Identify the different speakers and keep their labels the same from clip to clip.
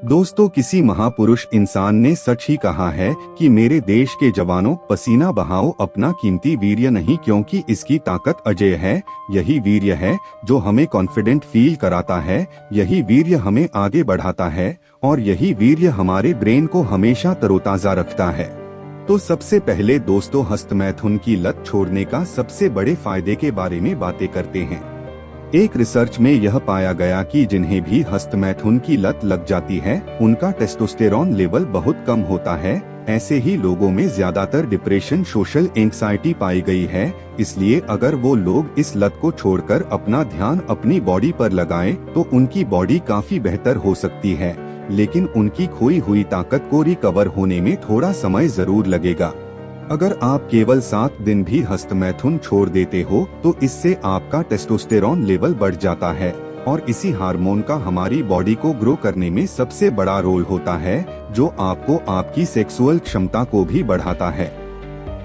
Speaker 1: दोस्तों, किसी महापुरुष इंसान ने सच ही कहा है कि मेरे देश के जवानों, पसीना बहाओ अपना कीमती वीर्य नहीं, क्योंकि इसकी ताकत अजेय है। यही वीर्य है जो हमें कॉन्फिडेंट फील कराता है, यही वीर्य हमें आगे बढ़ाता है और यही वीर्य हमारे ब्रेन को हमेशा तरोताजा रखता है। तो सबसे पहले दोस्तों, हस्तमैथुन की लत छोड़ने का सबसे बड़े फायदे के बारे में बातें करते हैं। एक रिसर्च में यह पाया गया कि जिन्हें भी हस्तमैथुन की लत लग जाती है, उनका टेस्टोस्टेरॉन लेवल बहुत कम होता है। ऐसे ही लोगों में ज्यादातर डिप्रेशन, सोशल एंग्जाइटी पाई गई है। इसलिए अगर वो लोग इस लत को छोड़कर अपना ध्यान अपनी बॉडी पर लगाएं, तो उनकी बॉडी काफी बेहतर हो सकती है, लेकिन उनकी खोई हुई ताकत को रिकवर होने में थोड़ा समय जरूर लगेगा। अगर आप केवल 7 दिन भी हस्तमैथुन छोड़ देते हो, तो इससे आपका टेस्टोस्टेरॉन लेवल बढ़ जाता है और इसी हार्मोन का हमारी बॉडी को ग्रो करने में सबसे बड़ा रोल होता है, जो आपको आपकी सेक्सुअल क्षमता को भी बढ़ाता है।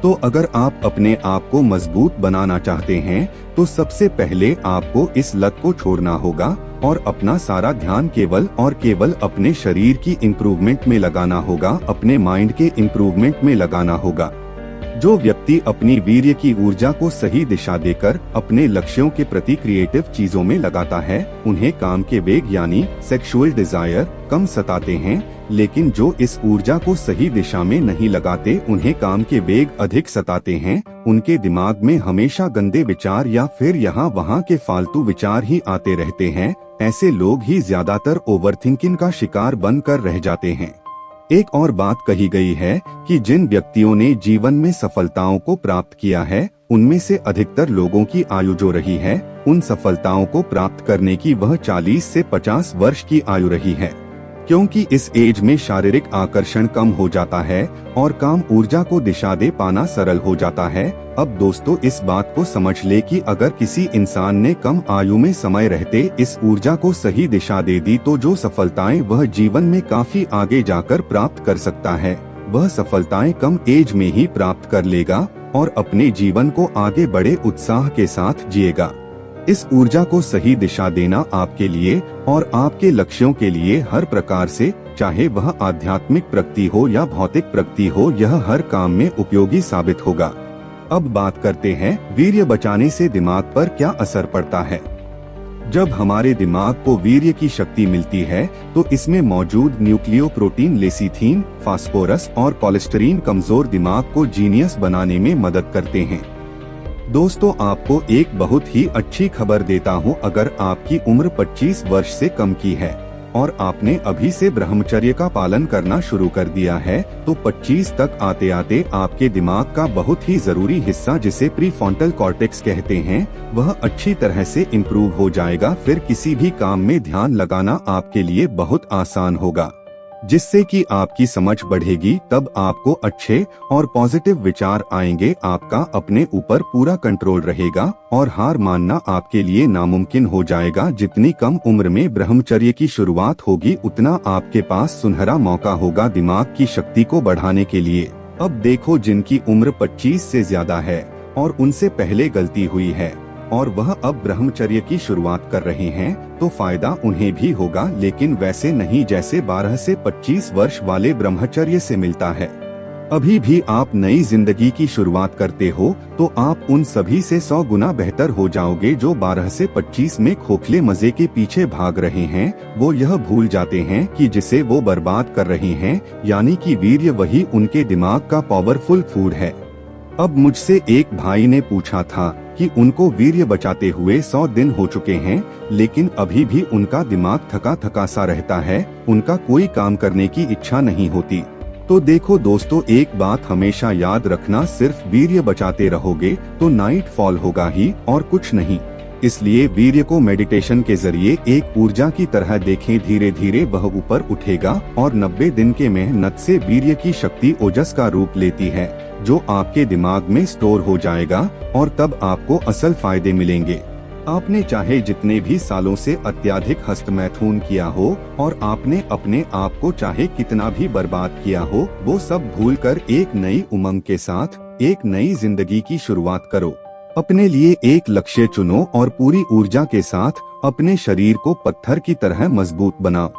Speaker 1: तो अगर आप अपने आप को मजबूत बनाना चाहते हैं, तो सबसे पहले आपको इस लत को छोड़ना होगा और अपना सारा ध्यान केवल और केवल अपने शरीर की इम्प्रूवमेंट में लगाना होगा, अपने माइंड के इम्प्रूवमेंट में लगाना होगा। जो व्यक्ति अपनी वीर्य की ऊर्जा को सही दिशा देकर अपने लक्ष्यों के प्रति क्रिएटिव चीजों में लगाता है, उन्हें काम के वेग यानी सेक्सुअल डिजायर कम सताते हैं। लेकिन जो इस ऊर्जा को सही दिशा में नहीं लगाते, उन्हें काम के वेग अधिक सताते हैं। उनके दिमाग में हमेशा गंदे विचार या फिर यहाँ वहाँ के फालतू विचार ही आते रहते हैं। ऐसे लोग ही ज्यादातर ओवरथिंकिंग का शिकार बनकर रह जाते हैं। एक और बात कही गई है कि जिन व्यक्तियों ने जीवन में सफलताओं को प्राप्त किया है, उनमें से अधिकतर लोगों की आयु जो रही है, उन सफलताओं को प्राप्त करने की वह 40 से 50 वर्ष की आयु रही है, क्योंकि इस एज में शारीरिक आकर्षण कम हो जाता है और काम ऊर्जा को दिशा दे पाना सरल हो जाता है। अब दोस्तों, इस बात को समझ ले कि अगर किसी इंसान ने कम आयु में समय रहते इस ऊर्जा को सही दिशा दे दी, तो जो सफलताएं वह जीवन में काफी आगे जाकर प्राप्त कर सकता है, वह सफलताएं कम एज में ही प्राप्त कर लेगा और अपने जीवन को आगे बड़े उत्साह के साथ जिएगा। इस ऊर्जा को सही दिशा देना आपके लिए और आपके लक्ष्यों के लिए हर प्रकार से, चाहे वह आध्यात्मिक प्रगति हो या भौतिक प्रगति हो, यह हर काम में उपयोगी साबित होगा। अब बात करते हैं वीर्य बचाने से दिमाग पर क्या असर पड़ता है। जब हमारे दिमाग को वीर्य की शक्ति मिलती है, तो इसमें मौजूद न्यूक्लियोप्रोटीन लेसिथीन, फास्फोरस और कोलेस्टेरिन कमजोर दिमाग को जीनियस बनाने में मदद करते हैं। दोस्तों, आपको एक बहुत ही अच्छी खबर देता हूँ। अगर आपकी उम्र 25 वर्ष से कम की है और आपने अभी से ब्रह्मचर्य का पालन करना शुरू कर दिया है, तो 25 तक आते आते आपके दिमाग का बहुत ही जरूरी हिस्सा, जिसे प्रीफ्रंटल कॉर्टेक्स कहते हैं, वह अच्छी तरह से इम्प्रूव हो जाएगा। फिर किसी भी काम में ध्यान लगाना आपके लिए बहुत आसान होगा, जिससे कि आपकी समझ बढ़ेगी। तब आपको अच्छे और पॉजिटिव विचार आएंगे, आपका अपने ऊपर पूरा कंट्रोल रहेगा और हार मानना आपके लिए नामुमकिन हो जाएगा। जितनी कम उम्र में ब्रह्मचर्य की शुरुआत होगी, उतना आपके पास सुनहरा मौका होगा दिमाग की शक्ति को बढ़ाने के लिए। अब देखो, जिनकी उम्र 25 से ज्यादा है और उनसे पहले गलती हुई है और वह अब ब्रह्मचर्य की शुरुआत कर रहे हैं, तो फायदा उन्हें भी होगा, लेकिन वैसे नहीं जैसे 12 से 25 वर्ष वाले ब्रह्मचर्य से मिलता है। अभी भी आप नई जिंदगी की शुरुआत करते हो, तो आप उन सभी से 100 गुना बेहतर हो जाओगे जो 12 से 25 में खोखले मजे के पीछे भाग रहे हैं। वो यह भूल जाते हैं कि जिसे वो बर्बाद कर रहे हैं, यानी कि वीर्य, वही उनके दिमाग का पावरफुल फूड है। अब मुझसे एक भाई ने पूछा था कि उनको वीर्य बचाते हुए 100 दिन हो चुके हैं, लेकिन अभी भी उनका दिमाग थका थका सा रहता है, उनका कोई काम करने की इच्छा नहीं होती। तो देखो दोस्तों, एक बात हमेशा याद रखना, सिर्फ वीर्य बचाते रहोगे तो नाइट फॉल होगा ही और कुछ नहीं। इसलिए वीर्य को मेडिटेशन के जरिए एक ऊर्जा की तरह देखें, धीरे धीरे वह ऊपर उठेगा और 90 दिन के मेहनत से वीर्य की शक्ति ओजस का रूप लेती है, जो आपके दिमाग में स्टोर हो जाएगा और तब आपको असल फायदे मिलेंगे। आपने चाहे जितने भी सालों से अत्यधिक हस्तमैथुन किया हो और आपने अपने आप को चाहे कितना भी बर्बाद किया हो, वो सब भूलकर एक नई उमंग के साथ एक नई जिंदगी की शुरुआत करो। अपने लिए एक लक्ष्य चुनो और पूरी ऊर्जा के साथ अपने शरीर को पत्थर की तरह मजबूत बनाओ।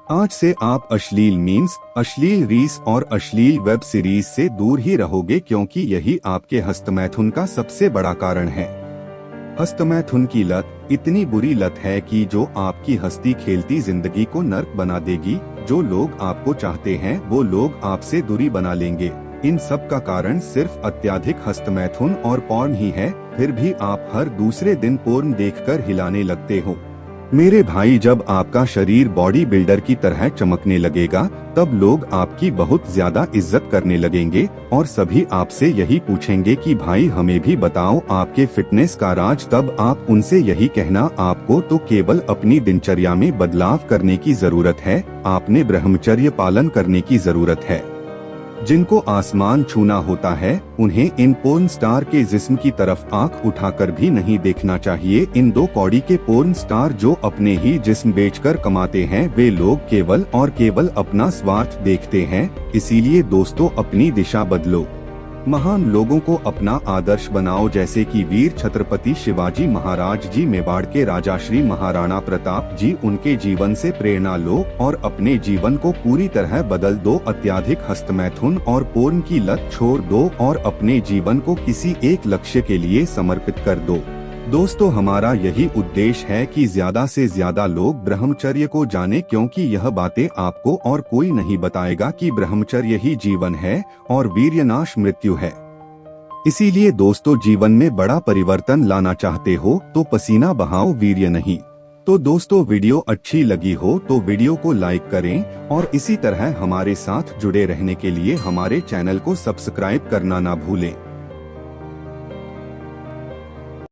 Speaker 1: आज से आप अश्लील मीम्स, अश्लील रील्स और अश्लील वेब सीरीज से दूर ही रहोगे, क्योंकि यही आपके हस्तमैथुन का सबसे बड़ा कारण है। हस्तमैथुन की लत इतनी बुरी लत है कि जो आपकी हंसती खेलती जिंदगी को नर्क बना देगी। जो लोग आपको चाहते हैं वो लोग आपसे दूरी बना लेंगे। इन सब का कारण सिर्फ अत्यधिक हस्तमैथुन और पोर्न ही है। फिर भी आप हर दूसरे दिन पोर्न देखकर हिलाने लगते हो। मेरे भाई, जब आपका शरीर बॉडी बिल्डर की तरह चमकने लगेगा तब लोग आपकी बहुत ज्यादा इज्जत करने लगेंगे और सभी आपसे यही पूछेंगे कि भाई हमें भी बताओ आपके फिटनेस का राज। तब आप उनसे यही कहना, आपको तो केवल अपनी दिनचर्या में बदलाव करने की जरूरत है, आपने ब्रह्मचर्य पालन करने की जरूरत है। जिनको आसमान छूना होता है उन्हें इन पोर्न स्टार के जिस्म की तरफ आंख उठाकर भी नहीं देखना चाहिए। इन 2 कौड़ी के पोर्न स्टार जो अपने ही जिस्म बेचकर कमाते हैं, वे लोग केवल और केवल अपना स्वार्थ देखते हैं। इसीलिए दोस्तों, अपनी दिशा बदलो, महान लोगों को अपना आदर्श बनाओ, जैसे कि वीर छत्रपति शिवाजी महाराज जी, मेवाड़ के राजा श्री महाराणा प्रताप जी। उनके जीवन से प्रेरणा लो और अपने जीवन को पूरी तरह बदल दो। अत्यधिक हस्तमैथुन और पोर्न की लत छोड़ दो और अपने जीवन को किसी एक लक्ष्य के लिए समर्पित कर दो। दोस्तों, हमारा यही उद्देश्य है कि ज्यादा से ज्यादा लोग ब्रह्मचर्य को जाने, क्योंकि यह बातें आपको और कोई नहीं बताएगा कि ब्रह्मचर्य ही जीवन है और वीर्यनाश मृत्यु है। इसीलिए दोस्तों, जीवन में बड़ा परिवर्तन लाना चाहते हो तो पसीना बहाओ, वीर्य नहीं। तो दोस्तों, वीडियो अच्छी लगी हो तो वीडियो को लाइक करें और इसी तरह हमारे साथ जुड़े रहने के लिए हमारे चैनल को सब्सक्राइब करना ना भूलें।